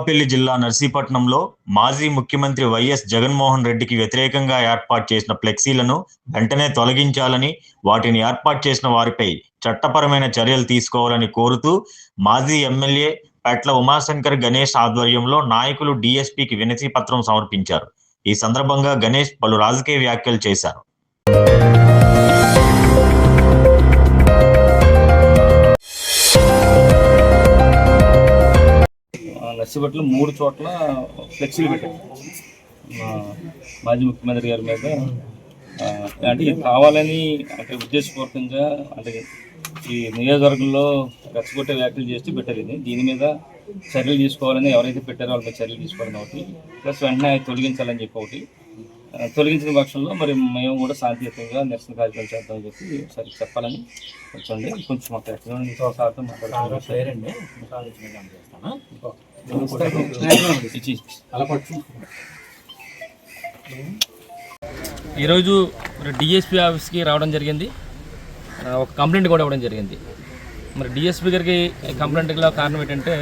అనకాపల్లి జిల్లా నర్సీపట్నంలో మాజీ ముఖ్యమంత్రి వైఎస్ జగన్మోహన్ రెడ్డికి వ్యతిరేకంగా ఏర్పాటు చేసిన ఫ్లెక్సీలను వెంటనే తొలగించాలని, వాటిని ఏర్పాటు చేసిన వారిపై చట్టపరమైన చర్యలు తీసుకోవాలని కోరుతూ మాజీ ఎమ్మెల్యే పెట్ల ఉమాశంకర్ గణేష్ ఆధ్వర్యంలో నాయకులు డీఎస్పీకి వినతి పత్రం సమర్పించారు. ఈ సందర్భంగా గణేష్ పలు రాజకీయ వ్యాఖ్యలు చేశారు. నర్సీపట్నంలో 3 చోట్ల ఫ్లెక్సీలు పెట్టారు మాజీ ముఖ్యమంత్రి గారి మీద. అంటే ఇది కావాలని అంటే ఉద్దేశపూర్వకంగా అంటే ఈ నియోజకవర్గంలో రెచ్చగొట్టే వ్యాఖ్యలు చేస్తూ పెట్టారు. దీని మీద చర్యలు తీసుకోవాలని, ఎవరైతే పెట్టారో వాళ్ళ మీద చర్యలు తీసుకోవాలని ఒకటి, ప్లస్ వెంటనే తొలగించాలని చెప్పి ఒకటి. తొలగించిన పక్షంలో మరి మేము కూడా శాంతియుతంగా నిరసన కార్యక్రమం చేద్దామని చెప్పి సరే చెప్పాలని వచ్చండి. కొంచెం మాకు ఎక్కడ ఇంకోసారితో మాట్లాడుతున్నాం. ఈరోజు డిఎస్పీ ఆఫీస్కి రావడం జరిగింది. ఒక కంప్లైంట్ కూడా ఇవ్వడం జరిగింది. మరి డిఎస్పీ గారికి కంప్లైంట్లో కారణం ఏంటంటే,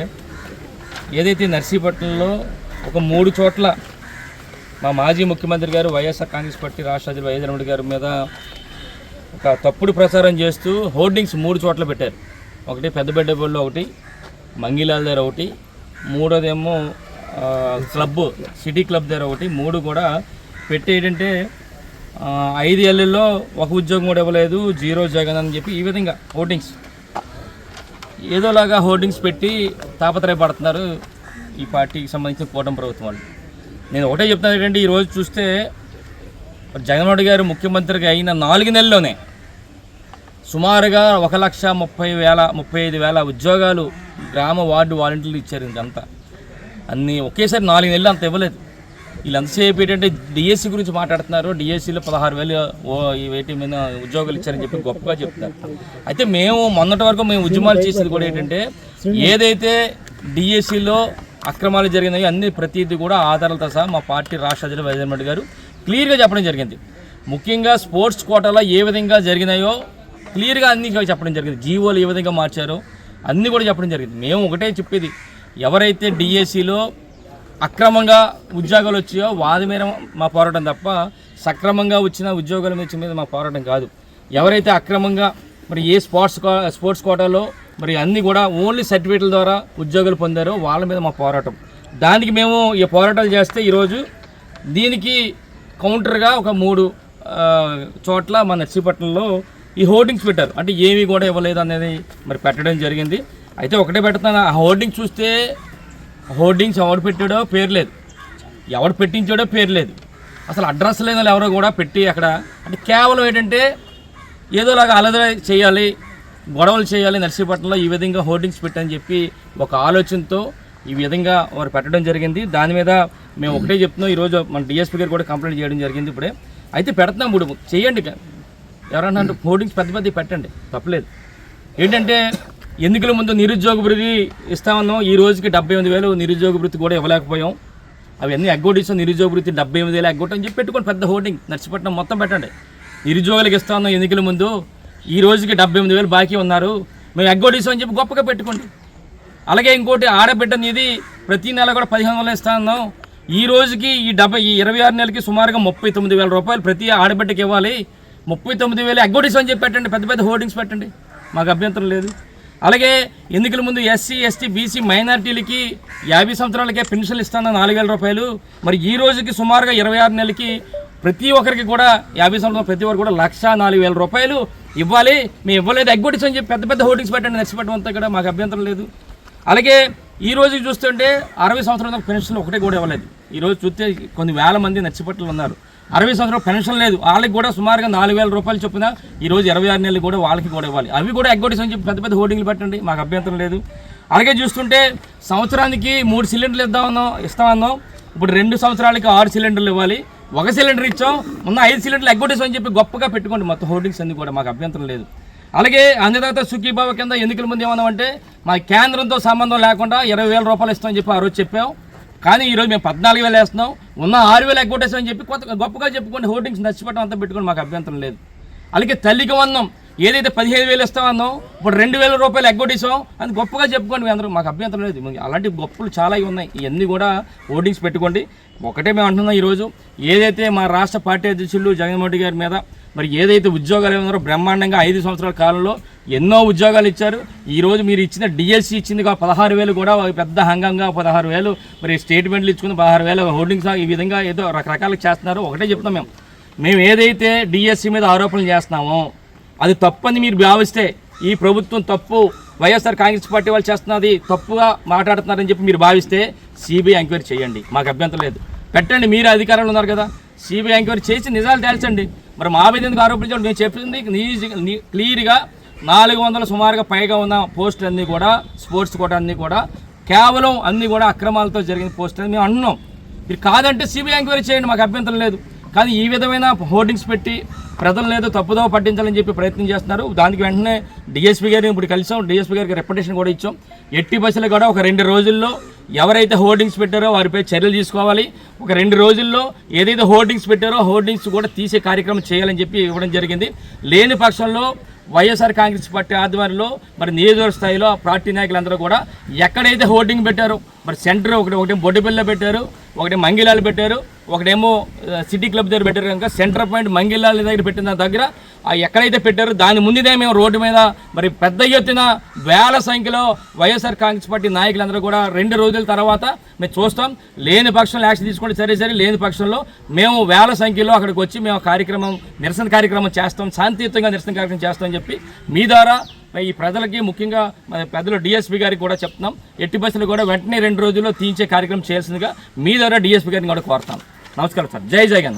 ఏదైతే నర్సీపట్నంలో ఒక 3 చోట్ల మా మాజీ ముఖ్యమంత్రి గారు వైఎస్ఆర్ కాంగ్రెస్ పార్టీ రాష్ట్ర అధ్యక్షుడు వైఎస్ రెడ్డి గారి మీద ఒక తప్పుడు ప్రచారం చేస్తూ హోర్డింగ్స్ 3 చోట్ల పెట్టారు. ఒకటి పెద్దబెడ్డపల్లిలో, ఒకటి మంగిలాల దగ్గర, ఒకటి మూడోదేమో సిటీ క్లబ్ దగ్గర ఒకటి. 3 కూడా పెట్టి ఏంటంటే 5 ఏళ్ళలో ఒక ఉద్యోగం కూడా ఇవ్వలేదు, 0 జగన్ అని చెప్పి ఈ విధంగా హోర్డింగ్స్ ఏదోలాగా హోర్డింగ్స్ పెట్టి తాపత్రయపడుతున్నారు ఈ పార్టీకి సంబంధించిన కూటమి ప్రభుత్వం వాళ్ళు. నేను ఒకటే చెప్తాను ఏంటంటే, ఈరోజు చూస్తే జగన్మోహన్ రెడ్డి గారు ముఖ్యమంత్రిగా అయిన 4 నెలల్లోనే సుమారుగా 1,35,000 ఉద్యోగాలు గ్రామ వార్డు వాలంటీర్లు ఇచ్చారు. ఇదంతా అన్నీ ఒకేసారి 4 నెలలు అంత ఇవ్వలేదు. వీళ్ళంతసేపు ఏంటంటే డిఎస్సి గురించి మాట్లాడుతున్నారు. డిఎస్సిలో 16,000 వేటి మీద ఉద్యోగాలు ఇచ్చారని చెప్పి గొప్పగా చెప్తున్నారు. అయితే మేము మొన్నటి వరకు మేము ఉద్యమాలు చేసేది కూడా ఏంటంటే, ఏదైతే డిఎస్సిలో అక్రమాలు జరిగినాయో అన్ని ప్రతిదీ కూడా ఆధారాలతో సహా మా పార్టీ రాష్ట్ర అధ్యక్షుడు వైఎస్ రెడ్డి గారు క్లియర్గా చెప్పడం జరిగింది. ముఖ్యంగా స్పోర్ట్స్ కోటాలో ఏ విధంగా జరిగినాయో క్లియర్గా అన్నీ చెప్పడం జరిగింది. జీవోలు ఏ విధంగా మార్చారో అన్నీ కూడా చెప్పడం జరిగింది. మేము ఒకటే చెప్పేది, ఎవరైతే డిఎస్సిలో అక్రమంగా ఉద్యోగాలు వచ్చాయో వారి మీద మా పోరాటం తప్ప, సక్రమంగా వచ్చిన ఉద్యోగాల మీద మా పోరాటం కాదు. ఎవరైతే అక్రమంగా మరి ఏ స్పోర్ట్స్ కోటాలో మరి అన్నీ కూడా ఓన్లీ సర్టిఫికేట్ల ద్వారా ఉద్యోగాలు పొందారో వాళ్ళ మీద మా పోరాటం. దానికి మేము ఈ పోరాటాలు చేస్తే ఈరోజు దీనికి కౌంటర్గా ఒక 3 చోట్ల మన నర్సీపట్నంలో ఈ హోర్డింగ్స్ పెట్టారు. అంటే ఏమీ కూడా ఇవ్వలేదు అనేది మరి పెట్టడం జరిగింది. అయితే ఒకటే పెడుతున్నాను, ఆ హోర్డింగ్స్ చూస్తే హోర్డింగ్స్ ఎవరు పెట్టాడో పేరు లేదు, ఎవరు పెట్టించాడో పేరు లేదు, అసలు అడ్రస్ లేదని ఎవరో కూడా పెట్టి అక్కడ అంటే కేవలం ఏంటంటే ఏదోలాగా అలదర చేయాలి, గొడవలు చేయాలి నర్సీపట్నంలో ఈ విధంగా హోర్డింగ్స్ పెట్టని చెప్పి ఒక ఆలోచనతో ఈ విధంగా వారు పెట్టడం జరిగింది. దాని మీద మేము ఒకటే చెప్తున్నాం, ఈరోజు మన డిఎస్పీ గారు కూడా కంప్లైంట్ చేయడం జరిగింది. ఇప్పుడే అయితే పెడుతున్నాం, ఇప్పుడు చేయండి. ఎవరన్నా అంటే హోర్డింగ్స్ పెద్ద పెట్టండి, తప్పలేదు. ఏంటంటే ఎన్నికల ముందు నిరుద్యోగ భృతి ఇస్తామన్నాం, ఈ రోజుకి 78,000 నిరుద్యోగ భృతి కూడా ఇవ్వలేకపోయాం. అవన్నీ ఎగ్గొట్టిస్తాం, నిరుద్యోగ భృతి 78,000 ఎగ్గొట్టని చెప్పి పెట్టుకొని పెద్ద హోర్డింగ్ నర్సీపట్నం మొత్తం పెట్టండి. నిరుద్యోగులకు ఇస్తామన్నాం ఎన్నికల ముందు, ఈ రోజుకి 78,000 బాకీ ఉన్నారు, మేము ఎగ్గొట్టిస్తామని చెప్పి గొప్పగా పెట్టుకోండి. అలాగే ఇంకోటి, ఆడబిడ్డ నిధి ప్రతి నెల కూడా 1,500 ఇస్తా ఉన్నాం, ఈ రోజుకి ఈ 26 నెలలకి సుమారుగా 39,000 రూపాయలు ప్రతి ఆడబిడ్డకి ఇవ్వాలి, 39,000 ఎగ్గొట్టిస్తామని చెప్పి పెట్టండి, పెద్ద హోర్డింగ్స్ పెట్టండి, మాకు అభ్యంతరం లేదు. అలాగే ఎన్నికల ముందు ఎస్సీ, ఎస్టీ, బీసీ మైనారిటీలకి 50 సంవత్సరాలకే పెన్షన్లు ఇస్తాను 4,000 రూపాయలు, మరి ఈ రోజుకి సుమారుగా 26 నెలలకి ప్రతి ఒక్కరికి కూడా 50 సంవత్సరాలు ప్రతి ఒక్కరు కూడా 1,04,000 రూపాయలు ఇవ్వాలి, మేము ఇవ్వలేదు ఎగ్గొట్టించని చెప్పి పెద్ద హోర్డింగ్స్ పెట్టండి నర్సీపట్నం అంతా కూడా, మాకు అభ్యంతరం లేదు. అలాగే ఈ రోజు చూస్తుంటే 60 సంవత్సరాల పెన్షన్లు ఒకటే కూడా ఇవ్వలేదు. ఈరోజు చూస్తే కొన్ని వేల మంది నర్సీపట్నంలో ఉన్నారు, 60 సంవత్సరాల పెన్షన్ లేదు, వాళ్ళకి కూడా సుమారుగా 4,000 రూపాయలు చొప్పున ఈరోజు 26 నెలలు కూడా వాళ్ళకి కూడా ఇవ్వాలి, అవి కూడా ఎగ్గొట్టించని చెప్పి పెద్ద హోర్డింగ్లు పెట్టండి, మాకు అభ్యంతరం లేదు. అలాగే చూస్తుంటే సంవత్సరానికి 3 సిలిండర్లు ఇస్తామన్నాం, ఇప్పుడు 2 సంవత్సరాలకి 6 సిలిండర్లు ఇవ్వాలి, 1 సిలిండర్ ఇచ్చాం, ఉన్న 5 సిలిండర్లు ఎగ్గొట్టేసామని చెప్పి గొప్పగా పెట్టుకోండి, మొత్తం హోర్డింగ్స్ అన్ని కూడా మాకు అభ్యంతరం లేదు. అలాగే అన్నదాత సుఖీభావ కింద ఎన్నికల ముందు ఏమన్నామంటే, మా కేంద్రంతో సంబంధం లేకుండా 20,000 రూపాయలు ఇస్తామని చెప్పి ఆ రోజు చెప్పాం. కానీ ఈరోజు మేము 14,000 వేస్తున్నాం, ఉన్న 6,000 ఎగ్గొట్టేసామని చెప్పి గొప్పగా చెప్పుకోండి, హోర్డింగ్స్ నర్సీపట్నం అంతా పెట్టుకోండి, మాకు అభ్యంతరం లేదు. అలాగే తల్లికి వందనం ఏదైతే 15,000 ఇస్తామన్నో ఇప్పుడు 2,000 రూపాయలు ఎగ్గొట్టేసాం అని గొప్పగా చెప్పుకోండి. మీ అందరూ మాకు అభ్యంతరం లేదు. అలాంటి గొప్పలు చాలా ఉన్నాయి. ఇవన్నీ కూడా హోర్డింగ్స్ పెట్టుకోండి. ఒకటే మేము అంటున్నాం, ఈరోజు ఏదైతే మా రాష్ట్ర పార్టీ అధ్యక్షులు జగన్మోహన్ రెడ్డి గారి మీద మరి ఏదైతే ఉద్యోగాలు ఉన్నారో బ్రహ్మాండంగా 5 సంవత్సరాల కాలంలో ఎన్నో ఉద్యోగాలు ఇచ్చారు. ఈరోజు మీరు ఇచ్చిన డిఎస్సి ఇచ్చింది 16,000 కూడా పెద్ద హంగంగా 16,000 మరి స్టేట్మెంట్లు ఇచ్చుకుని 16,000 హోర్డింగ్స్ ఈ విధంగా ఏదో రకరకాలు చేస్తున్నారు. ఒకటే చెప్తాం, మేము ఏదైతే డిఎస్సి మీద ఆరోపణలు చేస్తున్నామో అది తప్పని మీరు భావిస్తే, ఈ ప్రభుత్వం తప్పు, వైఎస్ఆర్ కాంగ్రెస్ పార్టీ వాళ్ళు చేస్తున్నది తప్పుగా మాట్లాడుతున్నారని చెప్పి మీరు భావిస్తే సిబిఐ ఎంక్వైరీ చేయండి. మాకు అభ్యంతరం లేదు, పెట్టండి. మీరు అధికారంలో ఉన్నారు కదా, సిబిఐ ఎంక్వైరీ చేసి నిజాలు తేల్చండి. మరి మా మీద ఎందుకు ఆరోపించండి? మేము చెప్పింది క్లియర్గా 400 సుమారుగా పైగా ఉన్న పోస్టులు అన్నీ కూడా స్పోర్ట్స్ కోటా అన్నీ కూడా కేవలం అన్నీ కూడా అక్రమాలతో జరిగిన పోస్టులు మేము అంటున్నాం. మీరు కాదంటే సిబిఐ ఎంక్వైరీ చేయండి, మాకు అభ్యంతరం లేదు. కానీ ఈ విధమైన హోర్డింగ్స్ పెట్టి ప్రజలు లేదో తప్పుదో పట్టించాలని చెప్పి ప్రయత్నం చేస్తున్నారు. దానికి వెంటనే డిఎస్పీ గారిని ఇప్పుడు కలిసాం, డిఎస్పీ గారికి రెప్యుటేషన్ కూడా ఇచ్చాం. ఎట్టి బస్సులు కూడా ఒక 2 రోజుల్లో ఎవరైతే హోర్డింగ్స్ పెట్టారో వారిపై చర్యలు తీసుకోవాలి. ఒక 2 రోజుల్లో ఏదైతే హోర్డింగ్స్ పెట్టారో హోర్డింగ్స్ కూడా తీసే కార్యక్రమం చేయాలని చెప్పి ఇవ్వడం జరిగింది. లేని పక్షంలో వైఎస్ఆర్ కాంగ్రెస్ పార్టీ ఆధ్వర్యంలో మరి నియోజకవర్గ స్థాయిలో పార్టీ నాయకులందరూ కూడా ఎక్కడైతే హోర్డింగ్ పెట్టారో మరి సెంటర్ ఒకటి బొడ్డుపిల్ల పెట్టారు, ఒకటి మంగిలాలు పెట్టారు, ఒకటేమో సిటీ క్లబ్ దగ్గర పెట్టారు. కనుక సెంటర్ పాయింట్ మంగిలాల దగ్గర పెట్టిన దగ్గర ఎక్కడైతే పెట్టారో దాని ముందుదే మేము రోడ్డు మీద మరి పెద్ద ఎత్తున వేల సంఖ్యలో వైఎస్ఆర్ కాంగ్రెస్ పార్టీ నాయకులందరూ కూడా 2 రోజుల తర్వాత మేము చూస్తాం. లేని పక్షంలో యాక్షన్ తీసుకోండి, సరే. లేని పక్షంలో మేము వేల సంఖ్యలో అక్కడికి వచ్చి మేము నిరసన కార్యక్రమం చేస్తాం, శాంతియుతంగా నిరసన కార్యక్రమం చేస్తామని చెప్పి మీ ద్వారా ఈ ప్రజలకి, ముఖ్యంగా పెద్దలు డిఎస్పీ గారికి కూడా చెప్తున్నాం. ఎట్టి బస్సులు కూడా వెంటనే 2 రోజుల్లో తీయించే కార్యక్రమం చేయాల్సిందిగా మీ ద్వారా డిఎస్పీ గారిని కూడా కోరుతాం. నమస్కారం సార్. జై జగన్.